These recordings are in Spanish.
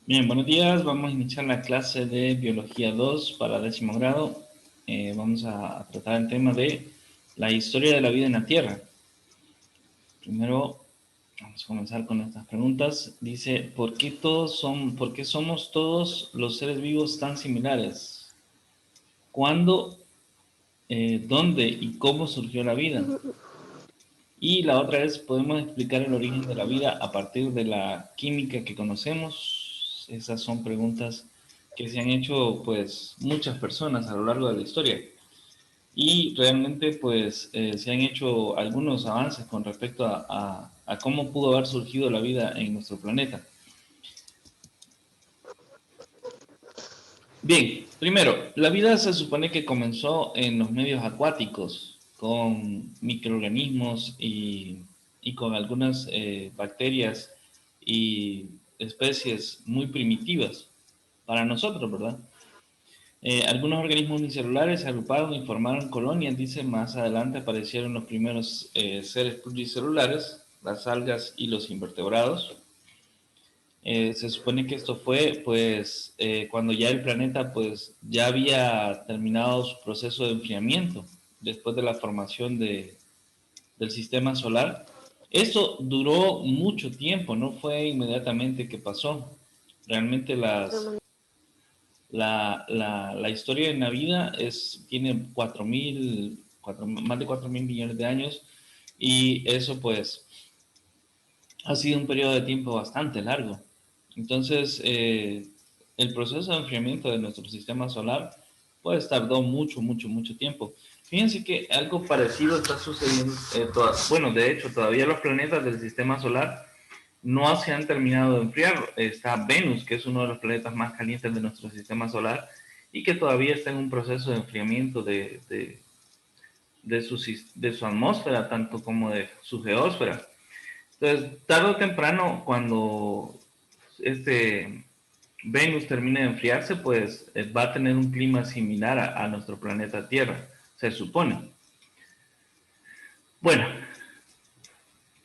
Bien, buenos días. Vamos a iniciar la clase de Biología 2 para 10º grado. Vamos a tratar el tema de la historia de la vida en la Tierra. Primero, vamos a comenzar con estas preguntas. Dice, ¿por qué somos todos los seres vivos tan similares? ¿Cuándo, dónde y cómo surgió la vida? Y la otra es, ¿podemos explicar el origen de la vida a partir de la química que conocemos? Esas son preguntas que se han hecho pues muchas personas a lo largo de la historia. Y realmente pues se han hecho algunos avances con respecto a cómo pudo haber surgido la vida en nuestro planeta. Bien, primero, la vida se supone que comenzó en los medios acuáticos, con microorganismos y con algunas bacterias y especies muy primitivas para nosotros, ¿verdad? Algunos organismos unicelulares se agruparon y formaron colonias, dice, más adelante aparecieron los primeros seres pluricelulares, las algas y los invertebrados. Se supone que esto fue, pues, cuando ya el planeta, pues, ya había terminado su proceso de enfriamiento después de la formación del sistema solar. Esto duró mucho tiempo, no fue inmediatamente que pasó. Realmente la historia de la vida tiene más de 4.000 millones de años y eso, pues, ha sido un periodo de tiempo bastante largo. Entonces, el proceso de enfriamiento de nuestro sistema solar pues tardó mucho tiempo. Fíjense que algo parecido está sucediendo, bueno, de hecho, todavía los planetas del sistema solar no se han terminado de enfriar. Está Venus, que es uno de los planetas más calientes de nuestro sistema solar y que todavía está en un proceso de enfriamiento de su atmósfera, tanto como de su geósfera. Entonces, tarde o temprano, cuando este Venus termine de enfriarse, pues va a tener un clima similar a nuestro planeta Tierra, se supone. Bueno,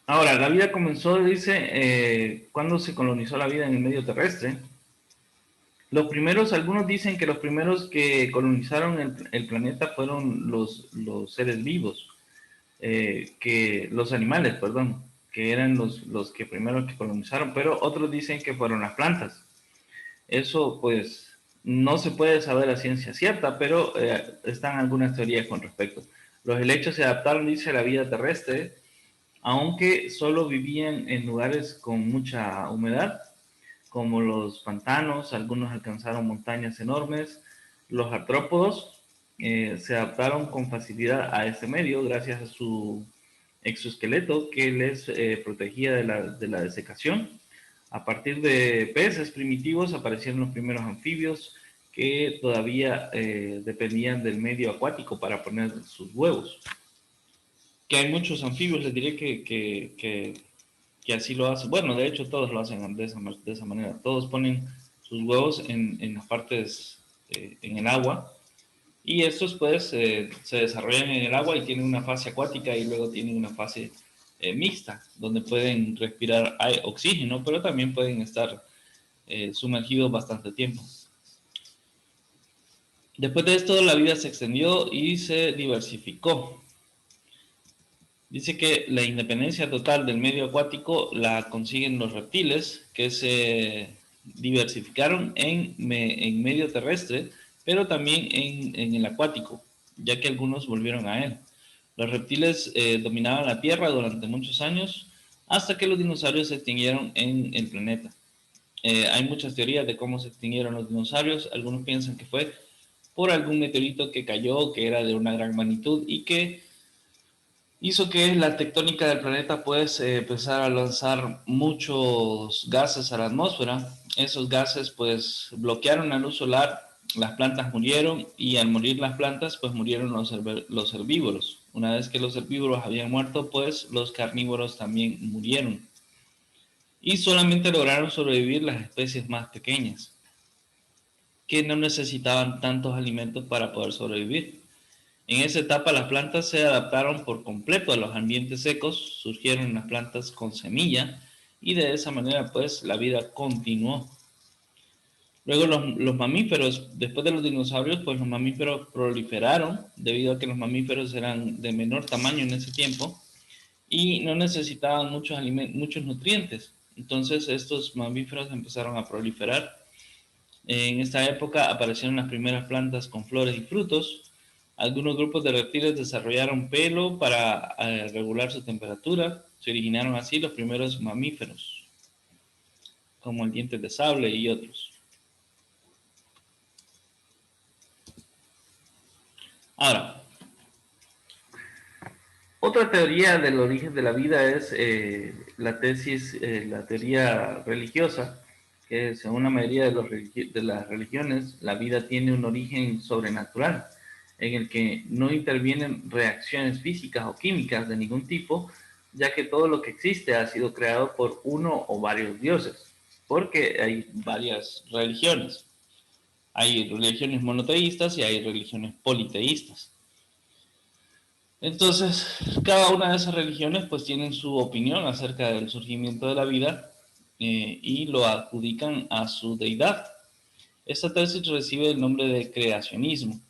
ahora, la vida comenzó, dice, cuando se colonizó la vida en el medio terrestre. Algunos dicen que los primeros que colonizaron el planeta fueron los seres vivos, los animales, perdón, que eran los que primero que colonizaron, pero otros dicen que fueron las plantas. Eso pues no se puede saber a ciencia cierta, pero están algunas teorías con respecto. Los helechos se adaptaron, dice, a la vida terrestre, aunque solo vivían en lugares con mucha humedad, como los pantanos. Algunos alcanzaron montañas enormes. Los artrópodos se adaptaron con facilidad a este medio gracias a su exoesqueleto que les protegía de la desecación. A partir de peces primitivos aparecieron los primeros anfibios que todavía dependían del medio acuático para poner sus huevos. Que hay muchos anfibios, les diré que así lo hacen. Bueno, de hecho todos lo hacen de esa manera. Todos ponen sus huevos en las partes, en el agua, y estos pues se desarrollan en el agua y tienen una fase acuática y luego tienen una fase mixta, donde pueden respirar oxígeno, pero también pueden estar sumergidos bastante tiempo. Después de esto, la vida se extendió y se diversificó. Dice que la independencia total del medio acuático la consiguen los reptiles, que se diversificaron en medio terrestre, pero también en el acuático, ya que algunos volvieron a él. Los reptiles dominaban la Tierra durante muchos años, hasta que los dinosaurios se extinguieron en el planeta. Hay muchas teorías de cómo se extinguieron los dinosaurios. Algunos piensan que fue por algún meteorito que cayó, que era de una gran magnitud y que hizo que la tectónica del planeta pues empezara a lanzar muchos gases a la atmósfera. Esos gases pues bloquearon la luz solar, las plantas murieron y al morir las plantas pues murieron los herbívoros. Una vez que los herbívoros habían muerto pues los carnívoros también murieron y solamente lograron sobrevivir las especies más pequeñas, que no necesitaban tantos alimentos para poder sobrevivir. En esa etapa las plantas se adaptaron por completo a los ambientes secos, surgieron las plantas con semilla y de esa manera pues la vida continuó. Luego los mamíferos, después de los dinosaurios, pues los mamíferos proliferaron debido a que los mamíferos eran de menor tamaño en ese tiempo y no necesitaban muchos nutrientes. Entonces estos mamíferos empezaron a proliferar. En esta época aparecieron las primeras plantas con flores y frutos. Algunos grupos de reptiles desarrollaron pelo para regular su temperatura. Se originaron así los primeros mamíferos, como el diente de sable y otros. Ahora, otra teoría del origen de la vida es la teoría religiosa, que según la mayoría de las religiones, la vida tiene un origen sobrenatural, en el que no intervienen reacciones físicas o químicas de ningún tipo, ya que todo lo que existe ha sido creado por uno o varios dioses, porque hay varias religiones. Hay religiones monoteístas y hay religiones politeístas. Entonces, cada una de esas religiones pues tienen su opinión acerca del surgimiento de la vida y lo adjudican a su deidad. Esta tesis recibe el nombre de creacionismo.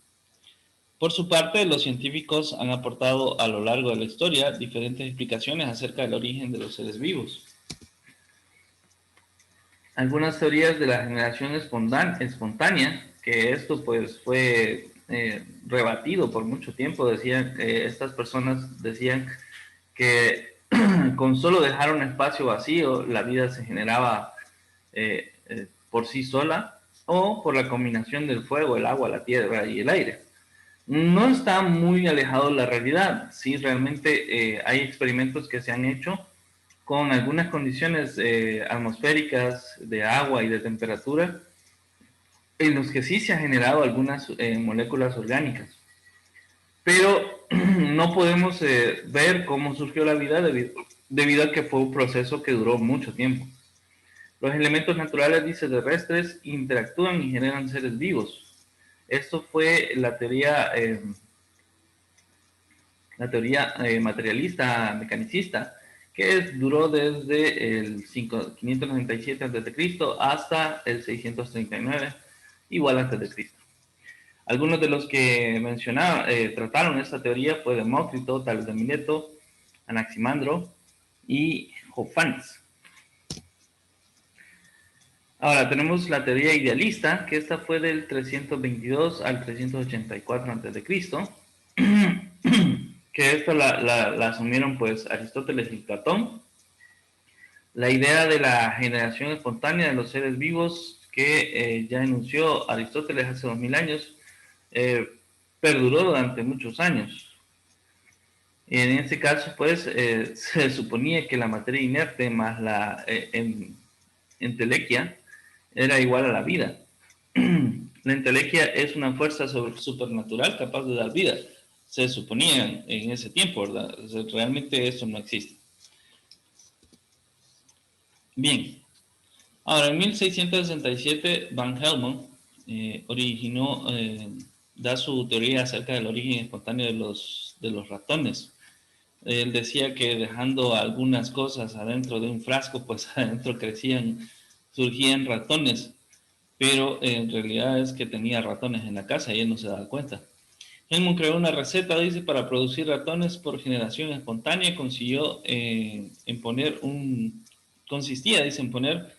Por su parte, los científicos han aportado a lo largo de la historia diferentes explicaciones acerca del origen de los seres vivos. Algunas teorías de la generación espontánea, que esto pues fue rebatido por mucho tiempo, decían, estas personas decían que con solo dejar un espacio vacío, la vida se generaba por sí sola o por la combinación del fuego, el agua, la tierra y el aire. No está muy alejado de la realidad. Sí, realmente hay experimentos que se han hecho con algunas condiciones atmosféricas de agua y de temperatura en los que sí se han generado algunas moléculas orgánicas. Pero no podemos ver cómo surgió la vida debido a que fue un proceso que duró mucho tiempo. Los elementos naturales, dice, terrestres interactúan y generan seres vivos. Esto fue la teoría materialista mecanicista, que duró desde el 597 a.C. hasta el 639, igual a.C. Algunos de los que trataron esta teoría fue Demócrito, Tales de Mileto, Anaximandro y Jofanes. Ahora tenemos la teoría idealista, que esta fue del 322 al 384 a.C., que esto la asumieron pues Aristóteles y Platón. La idea de la generación espontánea de los seres vivos que ya enunció Aristóteles hace 2000 años, perduró durante muchos años. En este caso, pues, se suponía que la materia inerte más la entelequia era igual a la vida. La entelequia es una fuerza supernatural capaz de dar vida. Se suponía en ese tiempo, ¿verdad? O sea, realmente eso no existe. Bien. Ahora, en 1667, Van Helmont da su teoría acerca del origen espontáneo de los ratones. Él decía que dejando algunas cosas adentro de un frasco, pues adentro surgían ratones, pero en realidad es que tenía ratones en la casa y él no se daba cuenta. Helmont creó una receta, dice, para producir ratones por generación espontánea. Consistía, dice, en poner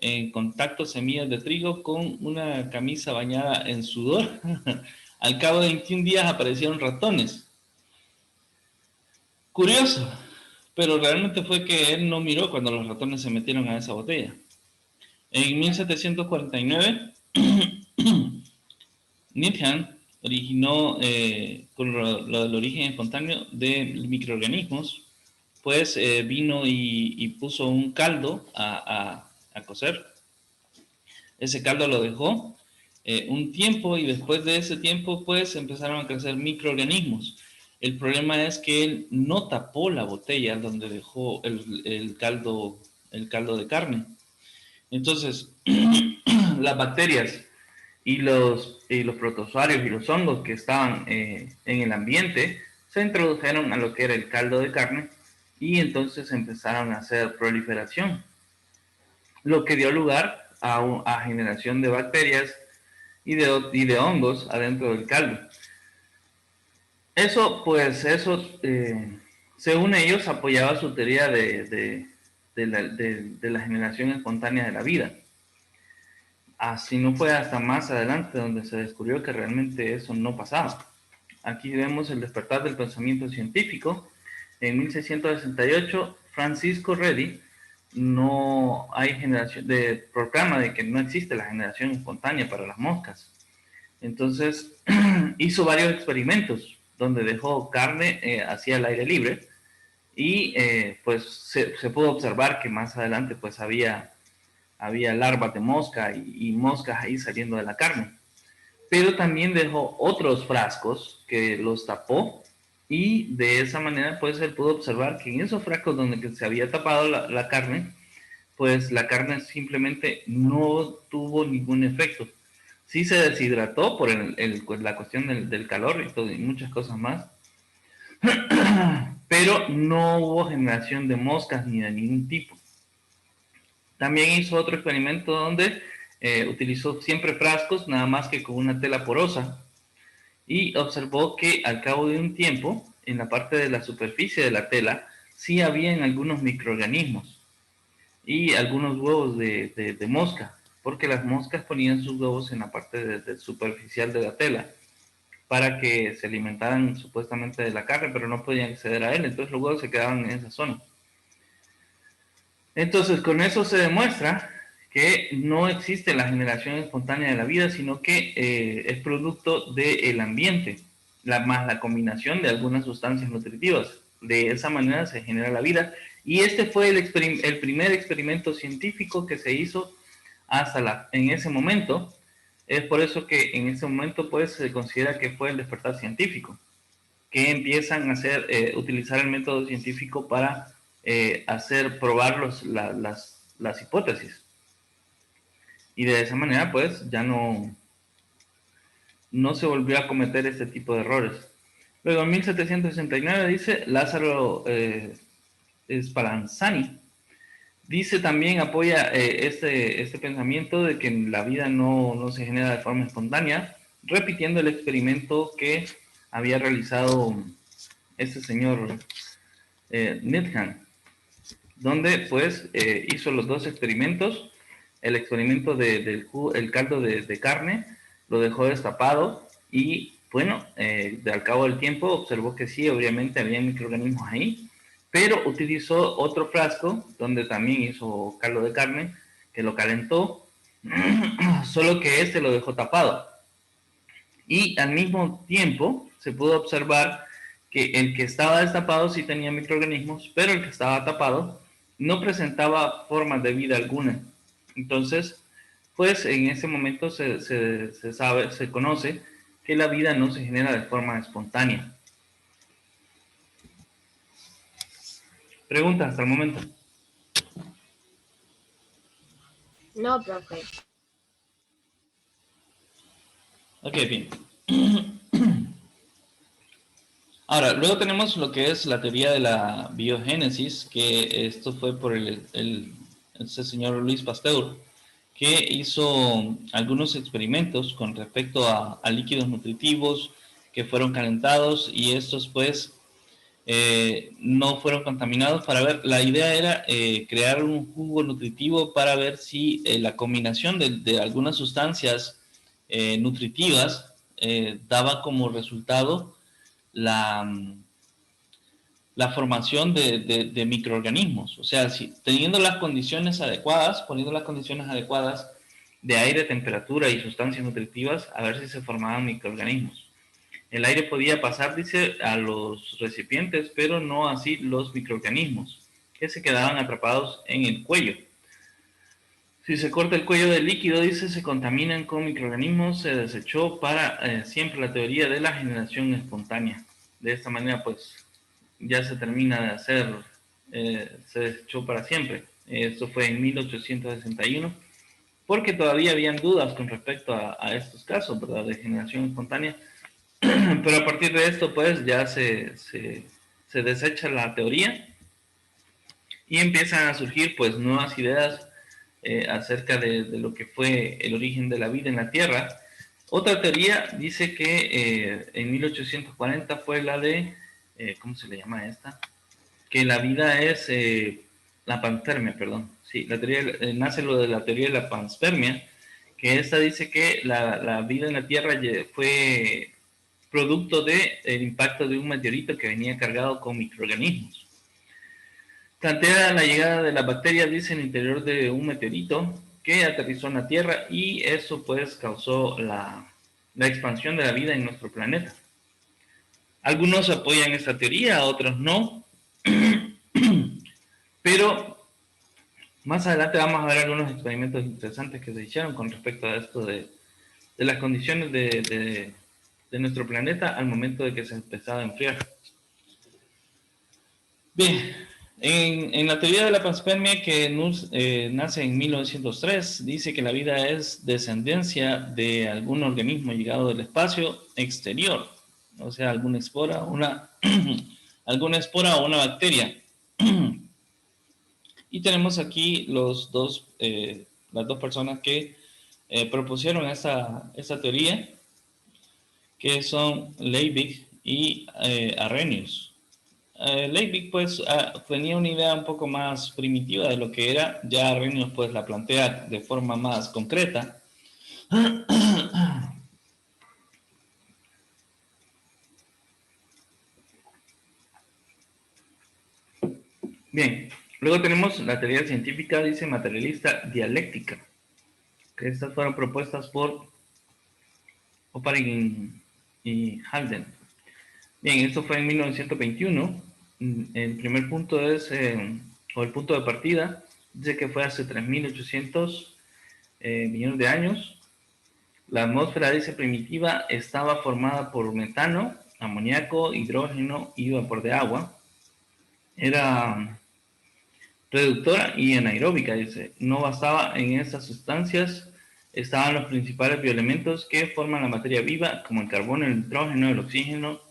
en contacto semillas de trigo con una camisa bañada en sudor. Al cabo de 21 días aparecieron ratones. Curioso, pero realmente fue que él no miró cuando los ratones se metieron a esa botella. En 1749, Needham originó, con lo del origen espontáneo de microorganismos, pues vino y puso un caldo a cocer. Ese caldo lo dejó un tiempo y después de ese tiempo pues empezaron a crecer microorganismos. El problema es que él no tapó la botella donde dejó el caldo de carne. Entonces, las bacterias y los protozoarios y los hongos que estaban en el ambiente se introdujeron a lo que era el caldo de carne y entonces empezaron a hacer proliferación, lo que dio lugar a generación de bacterias y de hongos adentro del caldo. Eso, pues, según ellos, apoyaba su teoría de la generación espontánea de la vida. Así no fue hasta más adelante donde se descubrió que realmente eso no pasaba. Aquí vemos el despertar del pensamiento científico. En 1668, Francisco Redi proclama de que no existe la generación espontánea para las moscas. Entonces, hizo varios experimentos donde dejó carne hacia el aire libre y pues se pudo observar que más adelante pues había larvas de mosca y moscas ahí saliendo de la carne. Pero también dejó otros frascos que los tapó y de esa manera pues él pudo observar que en esos frascos donde se había tapado la carne, pues la carne simplemente no tuvo ningún efecto. Sí se deshidrató por la cuestión del calor y muchas cosas más, pero no hubo generación de moscas ni de ningún tipo. También hizo otro experimento donde utilizó siempre frascos, nada más que con una tela porosa, y observó que al cabo de un tiempo, en la parte de la superficie de la tela, sí habían algunos microorganismos y algunos huevos de mosca, porque las moscas ponían sus huevos en la parte superficial de la tela para que se alimentaran supuestamente de la carne, pero no podían acceder a él, entonces los huevos se quedaban en esa zona. Entonces, con eso se demuestra que no existe la generación espontánea de la vida, sino que es producto del ambiente, más la combinación de algunas sustancias nutritivas. De esa manera se genera la vida. Y este fue el primer experimento científico que se hizo en ese momento. Es por eso que en ese momento pues, se considera que fue el despertar científico, que empiezan a utilizar el método científico para probar las hipótesis. Y de esa manera, pues, ya no se volvió a cometer este tipo de errores. Luego, en 1769, dice Lázaro Spallanzani, dice también, apoya este pensamiento de que la vida no se genera de forma espontánea, repitiendo el experimento que había realizado este señor Needham, donde pues hizo los dos experimentos. El experimento del caldo de carne lo dejó destapado y bueno, al cabo del tiempo observó que sí, obviamente había microorganismos ahí, pero utilizó otro frasco donde también hizo caldo de carne, que lo calentó, solo que este lo dejó tapado. Y al mismo tiempo se pudo observar que el que estaba destapado sí tenía microorganismos, pero el que estaba tapado no presentaba formas de vida alguna. Entonces, pues en ese momento se conoce que la vida no se genera de forma espontánea. ¿Preguntas hasta el momento? No, profe. Ok, bien. Ahora, luego tenemos lo que es la teoría de la biogénesis, que esto fue por este señor Luis Pasteur, que hizo algunos experimentos con respecto a líquidos nutritivos que fueron calentados y estos pues no fueron contaminados para ver, la idea era crear un jugo nutritivo para ver si la combinación de algunas sustancias nutritivas daba como resultado la formación de microorganismos. O sea, si teniendo las condiciones adecuadas, poniendo las condiciones adecuadas de aire, temperatura y sustancias nutritivas, a ver si se formaban microorganismos. El aire podía pasar, dice, a los recipientes, pero no así los microorganismos, que se quedaban atrapados en el cuello. Si se corta el cuello del líquido, dice, se contaminan con microorganismos, se desechó para siempre la teoría de la generación espontánea. De esta manera, pues, ya se termina de hacer, se desechó para siempre. Esto fue en 1861, porque todavía habían dudas con respecto a estos casos, ¿verdad?, de generación espontánea. Pero a partir de esto, pues, ya se desecha la teoría y empiezan a surgir, pues, nuevas ideas acerca de lo que fue el origen de la vida en la Tierra. Otra teoría dice que en 1840 fue la de, ¿cómo se le llama esta? Que la vida es la panspermia, perdón. Sí, la teoría, nace lo de la teoría de la panspermia, que esta dice que la vida en la Tierra fue producto del impacto de un meteorito que venía cargado con microorganismos. Plantea la llegada de las bacterias, dice, en el interior de un meteorito que aterrizó en la Tierra y eso pues causó la expansión de la vida en nuestro planeta. Algunos apoyan esta teoría, otros no, pero más adelante vamos a ver algunos experimentos interesantes que se hicieron con respecto a esto de las condiciones de nuestro planeta al momento de que se empezaba a enfriar. Bien, en la teoría de la panspermia que nace en 1903, dice que la vida es descendencia de algún organismo llegado del espacio exterior, o sea, alguna espora, alguna espora o una bacteria. Y tenemos aquí las dos personas que propusieron esta teoría, que son Leibig y Arrhenius. Leibig pues tenía una idea un poco más primitiva de lo que era, ya Arrhenius pues la plantea de forma más concreta. Bien, luego tenemos la teoría científica, dice materialista dialéctica, que estas fueron propuestas por Oparin y Halden. Bien, esto fue en 1921. El primer punto es, o el punto de partida, dice que fue hace 3.800 millones de años. La atmósfera, dice, primitiva estaba formada por metano, amoníaco, hidrógeno y vapor de agua. Era reductora y anaeróbica, dice. No bastaba en estas sustancias, estaban los principales bioelementos que forman la materia viva, como el carbono, el nitrógeno, el oxígeno,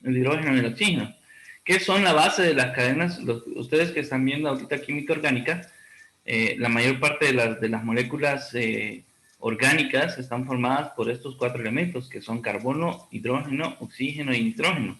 el hidrógeno y el oxígeno, que son la base de las cadenas. Ustedes que están viendo ahorita química orgánica, la mayor parte de las moléculas orgánicas están formadas por estos 4 elementos, que son carbono, hidrógeno, oxígeno y nitrógeno.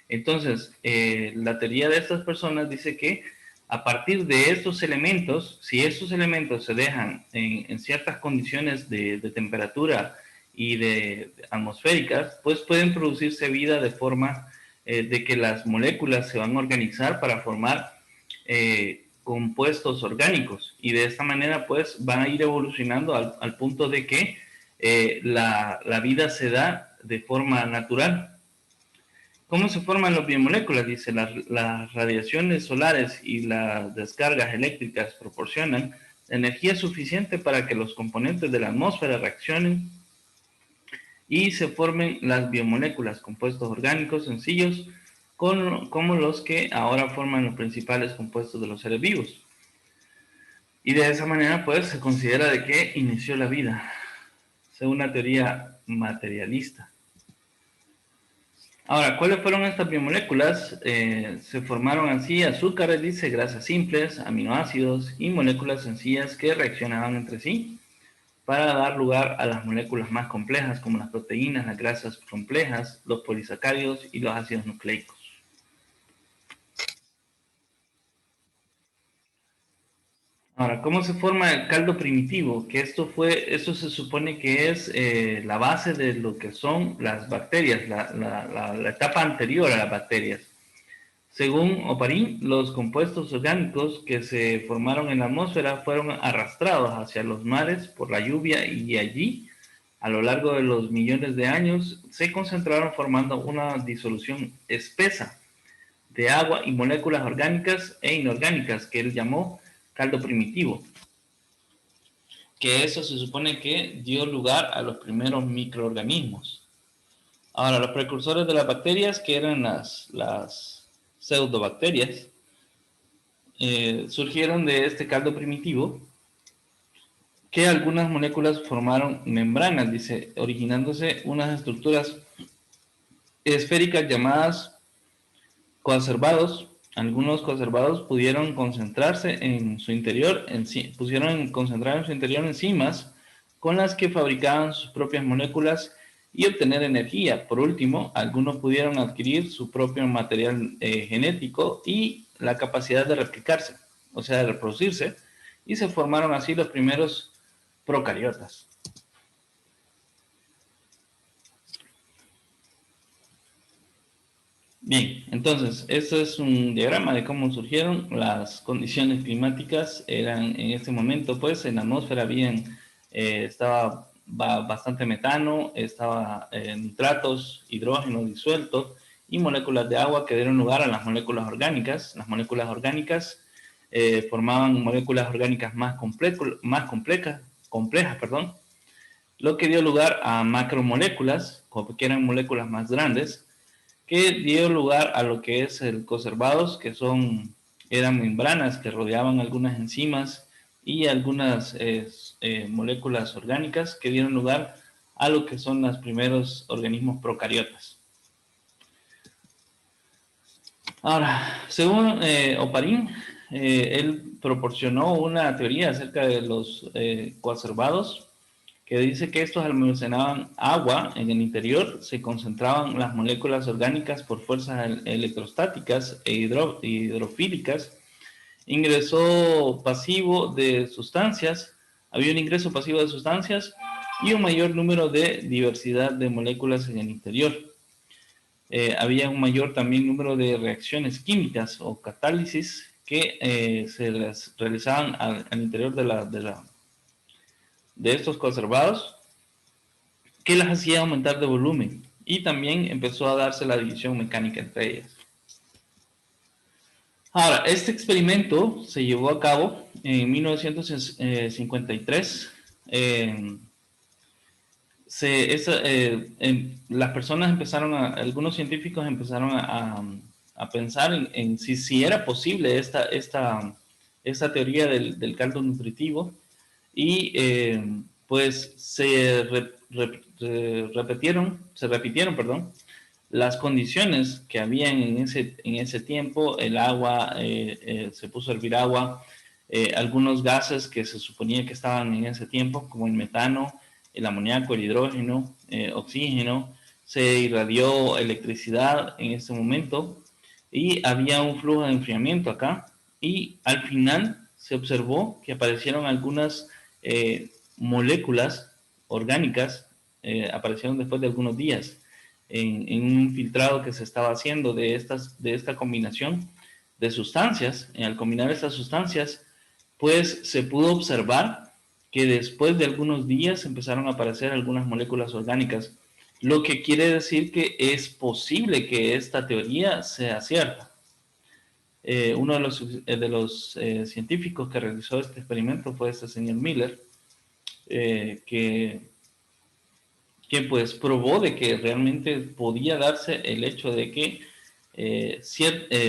Entonces, la teoría de estas personas dice que a partir de estos elementos, si estos elementos se dejan en ciertas condiciones de temperatura y de atmosféricas, pues pueden producirse vida de forma de que las moléculas se van a organizar para formar compuestos orgánicos, y de esta manera pues van a ir evolucionando al punto de que la vida se da de forma natural. ¿Cómo se forman las biomoléculas? Dice, las radiaciones solares y las descargas eléctricas proporcionan energía suficiente para que los componentes de la atmósfera reaccionen y se formen las biomoléculas, compuestos orgánicos sencillos, como los que ahora forman los principales compuestos de los seres vivos. Y de esa manera, pues, se considera de que inició la vida, según la teoría materialista. Ahora, ¿cuáles fueron estas biomoléculas? Se formaron así azúcares, dice, grasas simples, aminoácidos y moléculas sencillas que reaccionaban entre sí para dar lugar a las moléculas más complejas, como las proteínas, las grasas complejas, los polisacáridos y los ácidos nucleicos. Ahora, ¿cómo se forma el caldo primitivo? Que esto se supone que es la base de lo que son las bacterias, la etapa anterior a las bacterias. Según Oparin, los compuestos orgánicos que se formaron en la atmósfera fueron arrastrados hacia los mares por la lluvia y allí, a lo largo de los millones de años, se concentraron formando una disolución espesa de agua y moléculas orgánicas e inorgánicas que él llamó caldo primitivo, que eso se supone que dio lugar a los primeros microorganismos. Ahora, los precursores de las bacterias, que eran las pseudobacterias, surgieron de este caldo primitivo, que algunas moléculas formaron membranas, dice, originándose unas estructuras esféricas llamadas coacervados, algunos conservados pudieron concentrarse en su interior, pusieron concentrar en su interior enzimas con las que fabricaban sus propias moléculas y obtener energía. Por último, algunos pudieron adquirir su propio material genético y la capacidad de replicarse, o sea, de reproducirse, y se formaron así los primeros procariotas. Bien, entonces, este es un diagrama de cómo surgieron las condiciones climáticas. Eran en este momento, pues, en la atmósfera estaba bastante metano, estaba nitratos, hidrógeno disuelto y moléculas de agua que dieron lugar a las moléculas orgánicas. Las moléculas orgánicas formaban moléculas orgánicas más complejas, perdón, lo que dio lugar a macromoléculas, que eran moléculas más grandes, que dio lugar a lo que es el conservados, que eran membranas que rodeaban algunas enzimas y algunas moléculas orgánicas que dieron lugar a lo que son los primeros organismos procariotas. Ahora, según Oparin, él proporcionó una teoría acerca de los conservados que dice que estos almacenaban agua en el interior, se concentraban las moléculas orgánicas por fuerzas electrostáticas e hidrofílicas, ingreso pasivo de sustancias, había un ingreso pasivo de sustancias y un mayor número de diversidad de moléculas en el interior. Había un mayor también número de reacciones químicas o catálisis que se realizaban al interior de estos conservados, que las hacía aumentar de volumen, y también empezó a darse la división mecánica entre ellas. Ahora, este experimento se llevó a cabo en 1953. Las personas algunos científicos empezaron a pensar en si era posible esta teoría del caldo nutritivo, y pues se repitieron, las condiciones que habían en ese tiempo. El agua, se puso a hervir agua, algunos gases que se suponía que estaban en ese tiempo, como el metano, el amoníaco, el hidrógeno, oxígeno, se irradió electricidad en ese momento y había un flujo de enfriamiento acá, y al final se observó que aparecieron algunas moléculas orgánicas, aparecieron después de algunos días en un filtrado que se estaba haciendo de esta combinación de sustancias. Al combinar estas sustancias, pues se pudo observar que después de algunos días empezaron a aparecer algunas moléculas orgánicas, lo que quiere decir que es posible que esta teoría sea cierta. Uno de los científicos que realizó este experimento fue este señor Miller, que pues probó de que realmente podía darse el hecho de que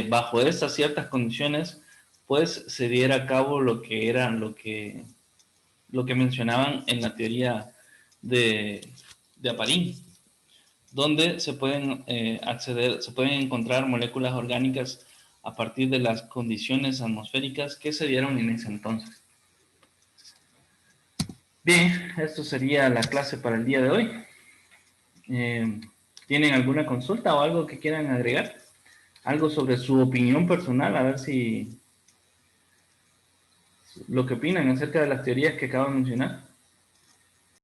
bajo estas ciertas condiciones pues se diera a cabo lo que mencionaban en la teoría de Oparin, donde se pueden se pueden encontrar moléculas orgánicas a partir de las condiciones atmosféricas que se dieron en ese entonces. Bien, esto sería la clase para el día de hoy. ¿Tienen alguna consulta o algo que quieran agregar? Algo sobre su opinión personal, a ver si lo que opinan acerca de las teorías que acabo de mencionar.